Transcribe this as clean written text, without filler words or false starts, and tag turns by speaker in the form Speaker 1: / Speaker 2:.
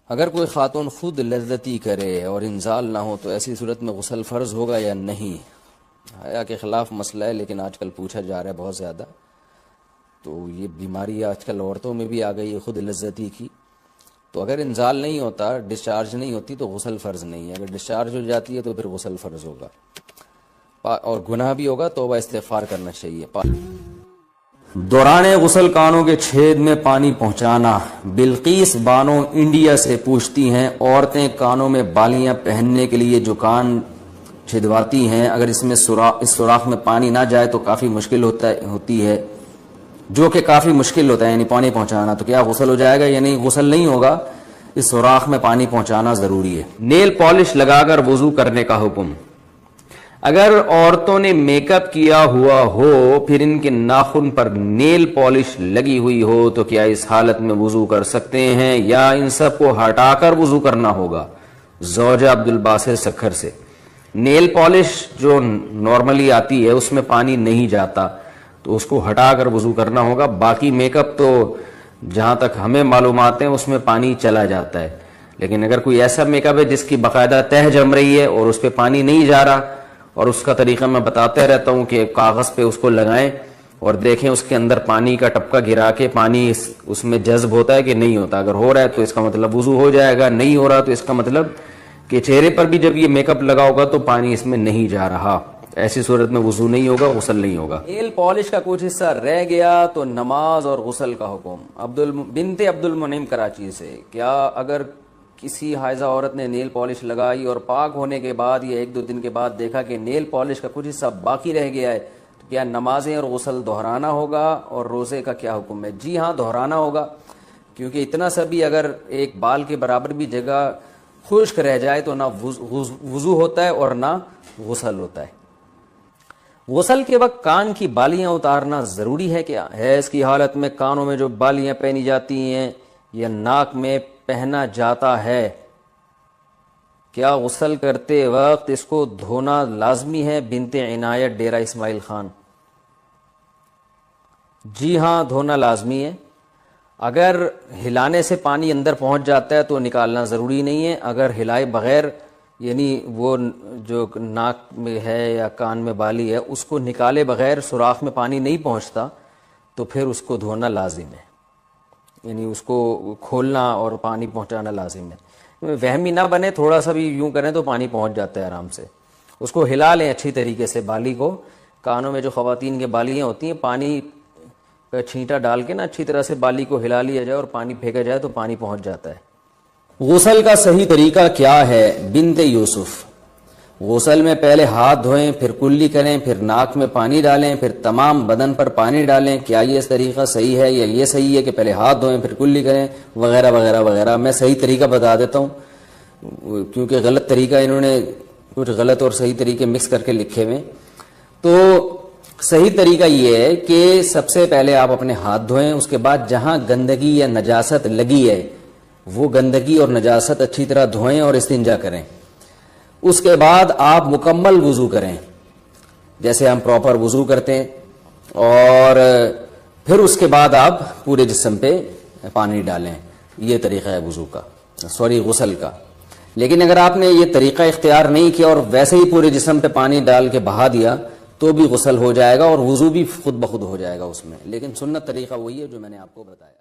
Speaker 1: اگر کوئی خاتون خود لذتی کرے اور انزال نہ ہو تو ایسی صورت میں غسل فرض ہوگا یا نہیں؟ حیا کے خلاف مسئلہ ہے، لیکن آج کل پوچھا جا رہا ہے بہت زیادہ. تو یہ بیماری آج کل عورتوں میں بھی آ گئی ہے خود لذتی کی. تو اگر انزال نہیں ہوتا، ڈسچارج نہیں ہوتی تو غسل فرض نہیں ہے. اگر ڈسچارج ہو جاتی ہے تو پھر غسل فرض ہوگا اور گناہ بھی ہوگا، توبہ استغفار کرنا چاہیے. دوران غسل کانوں کے چھید میں پانی پہنچانا. بلقیس بانو انڈیا سے پوچھتی ہیں، عورتیں کانوں میں بالیاں پہننے کے لیے جو کان چھدواتی ہیں، اگر اس سوراخ میں پانی نہ جائے تو کافی مشکل ہوتی ہے، جو کہ کافی مشکل ہوتا ہے، یعنی پانی پہنچانا. تو کیا غسل ہو جائے گا یا نہیں؟ غسل نہیں ہوگا، اس سوراخ میں پانی پہنچانا ضروری ہے. نیل پالش لگا کر وضو کرنے کا حکم. اگر عورتوں نے میک اپ کیا ہوا ہو پھر ان کے ناخن پر نیل پالش لگی ہوئی ہو تو کیا اس حالت میں وضو کر سکتے ہیں یا ان سب کو ہٹا کر وضو کرنا ہوگا؟ زوجہ عبد الباسط سکھر سے. نیل پالش جو نارملی آتی ہے اس میں پانی نہیں جاتا، تو اس کو ہٹا کر وضو کرنا ہوگا. باقی میک اپ تو جہاں تک ہمیں معلومات ہیں اس میں پانی چلا جاتا ہے. لیکن اگر کوئی ایسا میک اپ ہے جس کی باقاعدہ تہ جم رہی ہے اور اس پہ پانی نہیں جا رہا، اور اس کا طریقہ میں بتاتے رہتا ہوں کہ کاغذ پہ اس کو لگائیں اور دیکھیں اس کے اندر پانی کا ٹپکا گرا کے پانی اس میں جذب ہوتا ہے کہ نہیں ہوتا. اگر ہو رہا ہے تو اس کا مطلب وضو ہو جائے گا، نہیں ہو رہا تو اس کا مطلب کہ چہرے پر بھی جب یہ میک اپ لگا ہوگا تو پانی اس میں نہیں جا رہا. ایسی صورت میں وضو نہیں ہوگا، غسل نہیں ہوگا. نیل پالش کا کچھ حصہ رہ گیا تو نماز اور غسل کا حکم. بنت عبد المنعم کراچی سے. کیا اگر کسی حائضہ عورت نے نیل پالش لگائی اور پاک ہونے کے بعد یا ایک دو دن کے بعد دیکھا کہ نیل پالش کا کچھ حصہ باقی رہ گیا ہے تو کیا نمازیں اور غسل دہرانا ہوگا اور روزے کا کیا حکم ہے؟ جی ہاں، دہرانا ہوگا، کیونکہ اتنا سا بھی اگر ایک بال کے برابر بھی جگہ خشک رہ جائے تو نہ وضو ہوتا ہے اور نہ غسل ہوتا ہے. غسل کے وقت کان کی بالیاں اتارنا ضروری ہے کیا؟ حیض کی حالت میں کانوں میں جو بالیاں پہنی جاتی ہیں یا ناک میں پہنا جاتا ہے، کیا غسل کرتے وقت اس کو دھونا لازمی ہے؟ بنت عنایت ڈیرہ اسماعیل خان. جی ہاں، دھونا لازمی ہے. اگر ہلانے سے پانی اندر پہنچ جاتا ہے تو نکالنا ضروری نہیں ہے. اگر ہلائے بغیر، یعنی وہ جو ناک میں ہے یا کان میں بالی ہے اس کو نکالے بغیر سوراخ میں پانی نہیں پہنچتا تو پھر اس کو دھونا لازم ہے، یعنی اس کو کھولنا اور پانی پہنچانا لازم ہے. وہمی نہ بنے، تھوڑا سا بھی یوں کریں تو پانی پہنچ جاتا ہے آرام سے. اس کو ہلا لیں اچھی طریقے سے. بالی کو، کانوں میں جو خواتین کے بالیاں ہوتی ہیں، پانی کا چھینٹا ڈال کے نا اچھی طرح سے بالی کو ہلا لیا جائے اور پانی پھینکا جائے تو پانی پہنچ جاتا ہے. غسل کا صحیح طریقہ کیا ہے؟ بنت یوسف. غسل میں پہلے ہاتھ دھوئیں، پھر کلی کریں، پھر ناک میں پانی ڈالیں، پھر تمام بدن پر پانی ڈالیں. کیا یہ طریقہ صحیح ہے یا یہ صحیح ہے کہ پہلے ہاتھ دھوئیں پھر کلی کریں وغیرہ وغیرہ وغیرہ؟ میں صحیح طریقہ بتا دیتا ہوں، کیونکہ غلط طریقہ انہوں نے کچھ غلط اور صحیح طریقے مکس کر کے لکھے ہوئے. تو صحیح طریقہ یہ ہے کہ سب سے پہلے آپ اپنے ہاتھ دھوئیں، اس کے بعد جہاں گندگی یا نجاست لگی ہے وہ گندگی اور نجاست اچھی طرح دھوئیں اور استنجا کریں. اس کے بعد آپ مکمل وضو کریں جیسے ہم پراپر وضو کرتے ہیں، اور پھر اس کے بعد آپ پورے جسم پہ پانی ڈالیں. یہ طریقہ ہے غسل کا. لیکن اگر آپ نے یہ طریقہ اختیار نہیں کیا اور ویسے ہی پورے جسم پہ پانی ڈال کے بہا دیا تو بھی غسل ہو جائے گا اور وضو بھی خود بخود ہو جائے گا اس میں. لیکن سنت طریقہ وہی ہے جو میں نے آپ کو بتایا.